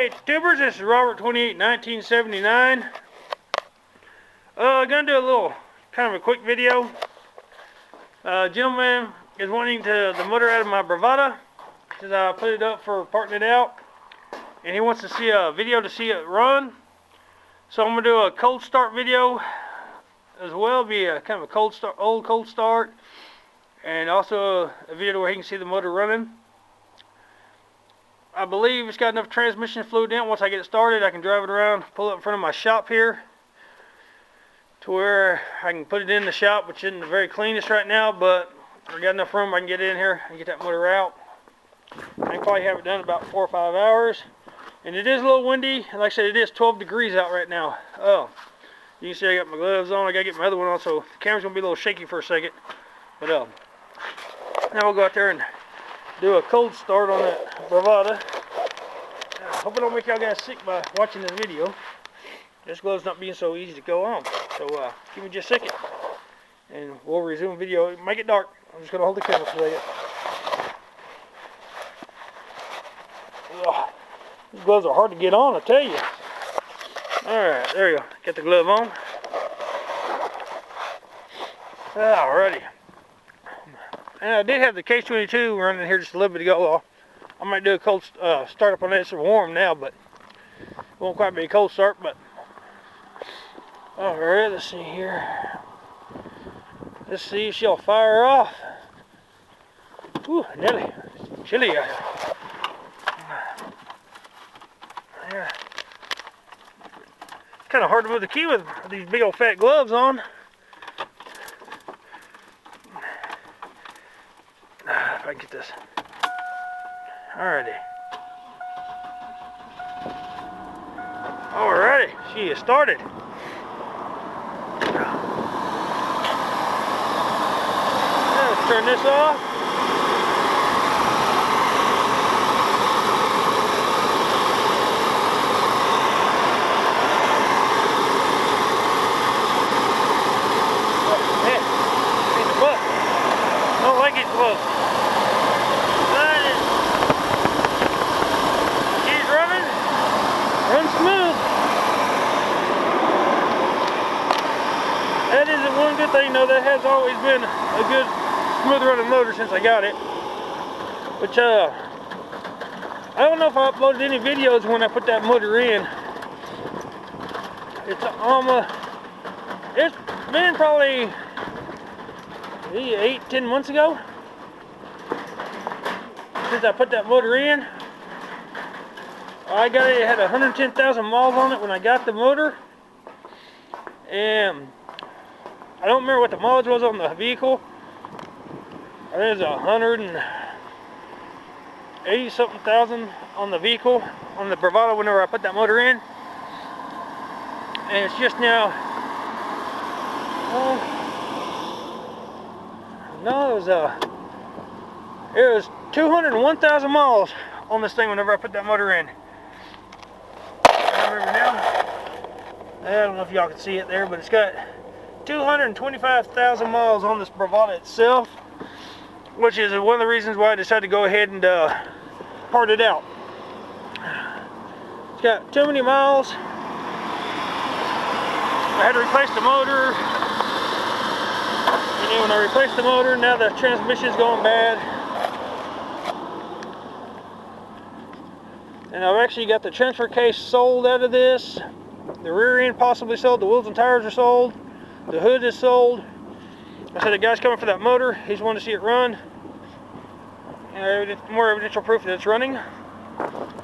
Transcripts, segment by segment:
Hey tubers, this is Robert 28 1979. Gonna do a little kind of a quick video. Gentleman is wanting the motor out of my Bravada since I put it up for parting it out, and he wants to see a video to see it run. So I'm gonna do a cold start video as well. Be a kind of a old cold start, and also a video where he can see the motor running. I believe it's got enough transmission fluid in it. Once I get it started, I can drive it around, pull it in front of my shop here to where I can put it in the shop, which isn't the very cleanest right now, but I got enough room I can get in here and get that motor out. I can probably have it done in about 4 or 5 hours. And it is a little windy, and like I said, it is 12 degrees out right now. Oh, you can see I got my gloves on. I gotta get my other one on, so the camera's gonna be a little shaky for a second. But now we'll go out there and do a cold start on that Bravada. Hope I don't make y'all guys sick by watching this video. This glove's not being so easy to go on. So give me just a second and we'll resume video. Make it dark. I'm just gonna hold the camera for a second. Ugh. These gloves are hard to get on, I tell you. Alright, there you go. Get the glove on. Alrighty. And I did have the Case-22 running here just a little bit ago. I might do a cold start up on that. It's warm now, but it won't quite be a cold start. But alright, let's see here. Let's see if she'll fire off. Ooh, Nelly, chilly out here. Yeah. Kind of hard to move the key with these big old fat gloves on. If I can get this. Alrighty. Alrighty, she has started. Let's turn this off. I don't like it close. She's running. Run smooth. That isn't one good thing though. That has always been a good smooth running motor since I got it. Which I don't know if I uploaded any videos when I put that motor in. It's been probably 8-10 months ago since I put that motor in. I got it, it had 110,000 miles on it when I got the motor, and I don't remember what the mileage was on the vehicle. I think it was 180 something thousand on the vehicle, on the Bravada, whenever I put that motor in. And it's just now no, it was 201,000 miles on this thing whenever I put that motor in. I remember now. I don't know if y'all can see it there, but it's got 225,000 miles on this Bravada itself, which is one of the reasons why I decided to go ahead and part it out. It's got too many miles. I had to replace the motor. And when I replaced the motor, now the transmission's going bad. And I've actually got the transfer case sold out of this. The rear end possibly sold. The wheels and tires are sold. The hood is sold. I said the guy's coming for that motor. He's wanting to see it run. And more evidential proof that it's running.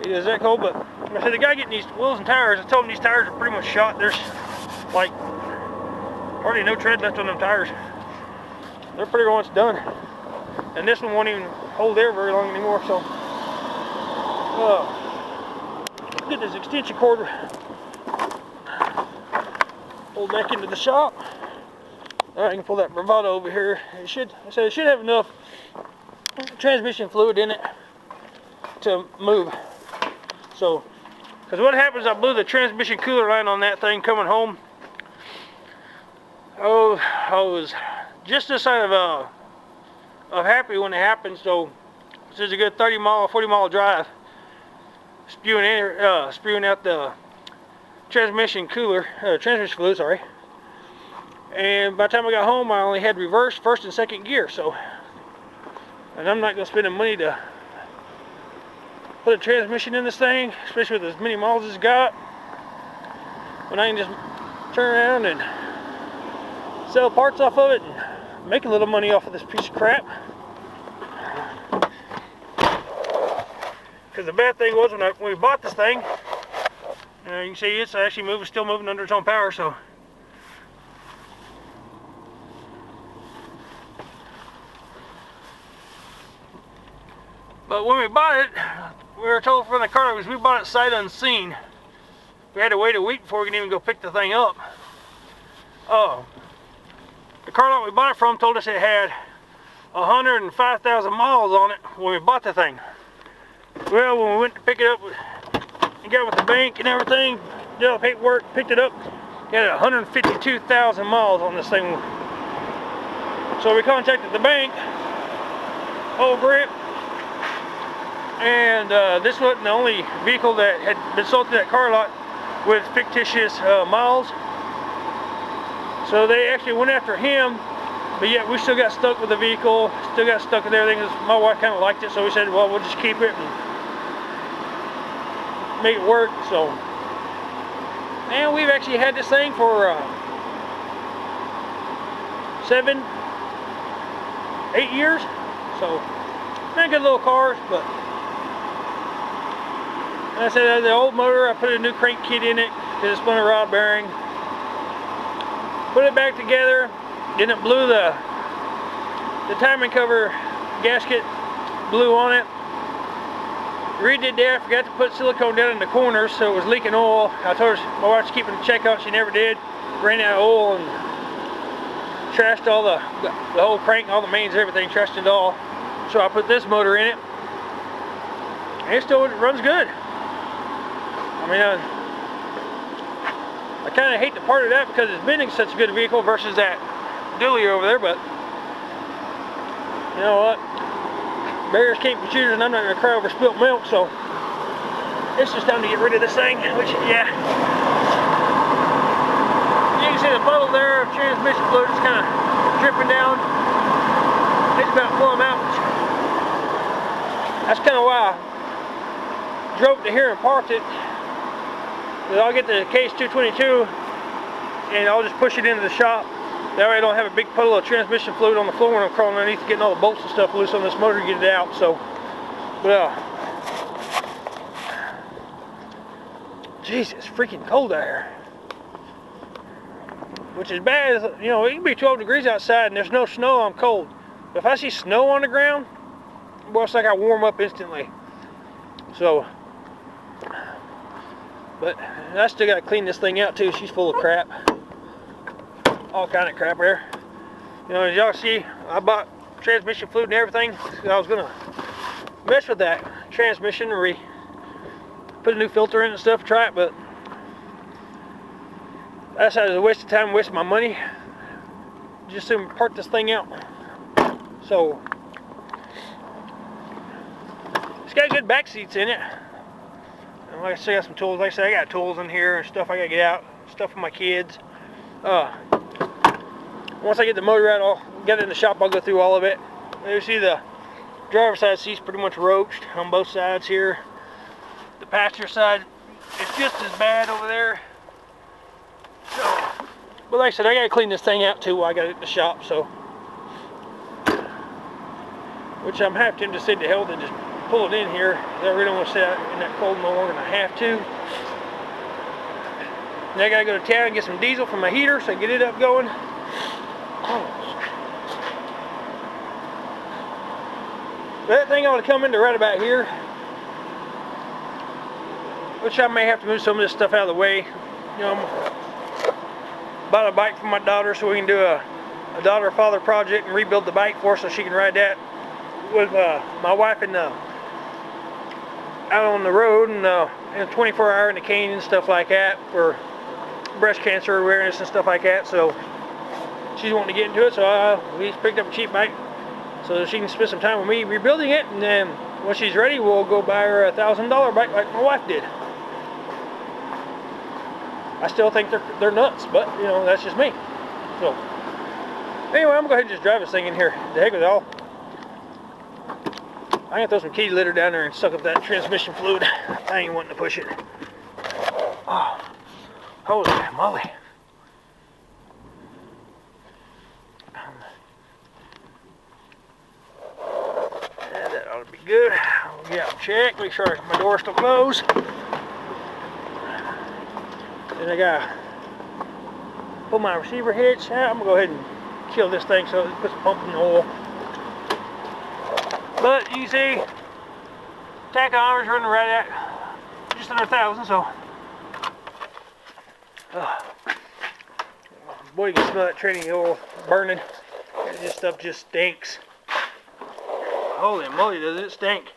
It is that cold, but I said the guy getting these wheels and tires, I told him these tires are pretty much shot. There's like hardly no tread left on them tires. They're pretty much done, and this one won't even hold air very long anymore. So, get this extension cord pulled back into the shop. All right, I can pull that Bravada over here. It should have enough transmission fluid in it to move. So, because what happens, I blew the transmission cooler line on that thing coming home. Oh, I was just this side of happy when it happened. So this is a good 30 mile, 40 mile drive. spewing out the transmission fluid, sorry. And by the time I got home, I only had reverse, first and second gear. So, and I'm not gonna spend the money to put a transmission in this thing, especially with as many miles as it's got, when I can just turn around and sell parts off of it and make a little money off of this piece of crap. Because the bad thing was when we bought this thing, you can see it's actually still moving under its own power. So but when we bought it, we were told from the car dealers we bought it sight unseen. We had to wait a week before we could even go pick the thing up. The car lot we bought it from told us it had 105,000 miles on it when we bought the thing. Well, when we went to pick it up and got with the bank and everything, did all the paperwork, picked it up, it had 152,000 miles on this thing. So we contacted the bank over it, and this wasn't the only vehicle that had been sold to that car lot with fictitious miles. So they actually went after him, but yet we still got stuck with the vehicle, still got stuck with everything. My wife kind of liked it, so we said, well, we'll just keep it and make it work. So, and we've actually had this thing for 7, 8 years. So, not good little cars, but like I said, the old motor, I put a new crank kit in it because it spun a rod bearing. Put it back together, then it blew the timing cover gasket, blew on it. Redid that, forgot to put silicone down in the corners, so it was leaking oil. I told her, my wife's keeping a check on it, she never did. Ran out of oil and trashed all the whole crank, all the mains, everything, trashed it all. So I put this motor in it, and it still runs good. I mean, I kind of hate to part of that because it's been such a good vehicle versus that dually over there, but you know what? Bears can't be choosers, and I'm not going to cry over spilt milk, so it's just time to get rid of this thing, which, yeah. You can see the puddle there of transmission fluid is kind of dripping down. It's about to flow them out. That's kind of why I drove to here and parked it. I'll get the case 222 and I'll just push it into the shop. That way I don't have a big puddle of transmission fluid on the floor when I'm crawling underneath getting all the bolts and stuff loose on this motor to get it out. So, well, jeez, it's freaking cold out here. Which is bad, you know, it can be 12 degrees outside and there's no snow, I'm cold. But if I see snow on the ground, well, it's like I warm up instantly. So, but I still got to clean this thing out too. She's full of crap. All kind of crap there. You know, as y'all see, I bought transmission fluid and everything. I was going to mess with that transmission and put a new filter in and stuff, try it, but I decided it was a waste of time, waste of my money. Just to part this thing out. So, it's got good back seats in it. And like I said, I got some tools. Like I said, I got tools in here and stuff I gotta get out, stuff for my kids. Once I get the motor out, I'll get it in the shop. I'll go through all of it. You see the driver's side seat's pretty much roached on both sides here. The passenger side, it's just as bad over there. So, but like I said, I gotta clean this thing out too while I got it at the shop. So, which I'm half tempted to say to hell and just pull it in here. I really don't want to sit out in that cold no longer than I have to. Now I gotta go to town and get some diesel for my heater so I can get it up going. That thing ought to come into right about here, which I may have to move some of this stuff out of the way. You know, I bought a bike for my daughter so we can do a daughter-father project and rebuild the bike for her so she can ride that with my wife and out on the road and 24-hour in the cane and stuff like that for breast cancer awareness and stuff like that. So she's wanting to get into it, so we picked up a cheap bike so she can spend some time with me rebuilding it, and then when she's ready, we'll go buy her a $1,000 bike like my wife did. I still think they're nuts, but you know, that's just me. So anyway, I'm gonna go ahead and just drive this thing in here. The heck with it all. I'm gonna throw some kitty litter down there and suck up that transmission fluid. I ain't wanting to push it. Oh, holy moly. Yeah, that ought to be good. I'll get out and check, make sure my door's still closed. Then I gotta pull my receiver hitch out. I'm gonna go ahead and kill this thing so it puts a pump in the oil. But you can see, tachometer's running right at just under 1,000, so. Boy, you can smell that training oil burning. This stuff just stinks. Holy moly, does it stink.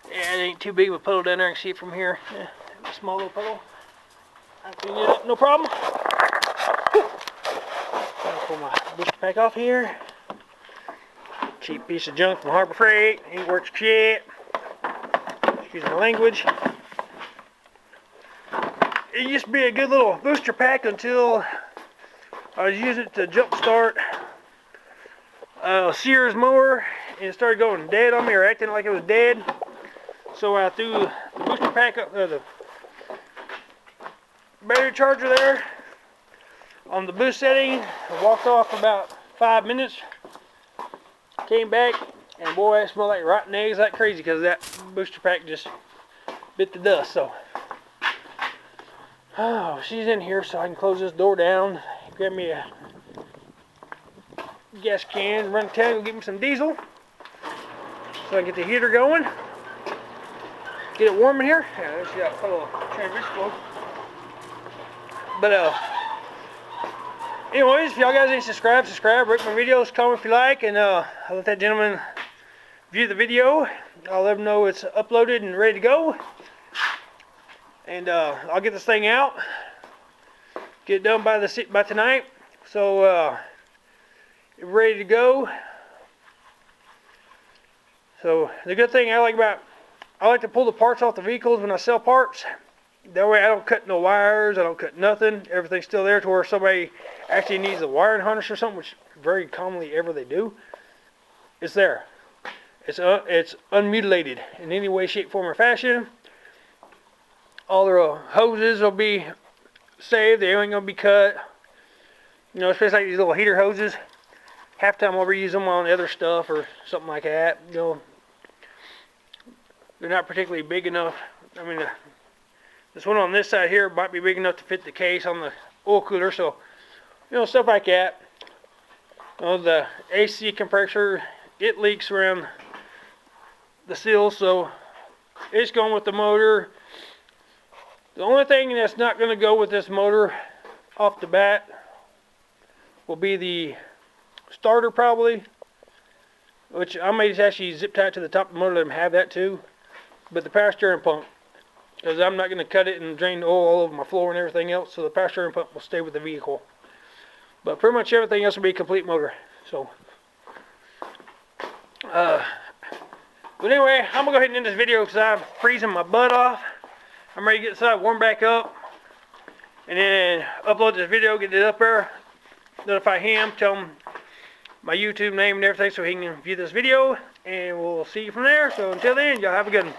Yeah, it ain't too big of a puddle down there. I can see it from here. Yeah, a small little puddle. I can clean it up, no problem. I'll pull my booster pack off here. Cheap piece of junk from Harbor Freight. Ain't worth shit. Excuse my language. It used to be a good little booster pack until I was using it to jump start a Sears mower, and it started going dead on me, or acting like it was dead. So I threw the booster pack up, the battery charger there on the boost setting. I walked off for about 5 minutes. Came back, and boy, it smelled like rotten eggs like crazy because that booster pack just bit the dust. So, oh, she's in here, so I can close this door down. Grab me a gas can, run to town, go get me some diesel, so I can get the heater going. Get it warm in here. Yeah, there's that little transmission flow. But anyways, if y'all guys ain't subscribed, rate my videos, comment if you like, and I'll let that gentleman view the video. I'll let him know it's uploaded and ready to go. And I'll get this thing out, get it done by tonight, so it's ready to go. So the good thing I like to pull the parts off the vehicles when I sell parts. That way I don't cut no wires, I don't cut nothing. Everything's still there to where somebody actually needs a wiring harness or something, which very commonly ever they do. It's there. It's unmutilated in any way, shape, form, or fashion. All the hoses will be saved. They ain't gonna be cut. You know, especially like these little heater hoses. Half the time I'll reuse them on the other stuff or something like that. You know, they're not particularly big enough. I mean, this one on this side here might be big enough to fit the case on the oil cooler. So, you know, stuff like that. You know, the AC compressor, it leaks around the seal, so it's going with the motor. The only thing that's not going to go with this motor off the bat will be the starter, probably, which I may just actually zip tie it to the top of the motor, let them have that too. But the power steering pump, because I'm not going to cut it and drain the oil all over my floor and everything else, so the power steering pump will stay with the vehicle. But pretty much everything else will be a complete motor. So, but anyway, I'm going to go ahead and end this video because I'm freezing my butt off. I'm ready to get this side warm back up, and then upload this video, get it up there, notify him, tell him my YouTube name and everything so he can view this video, and we'll see you from there. So until then, y'all have a good one.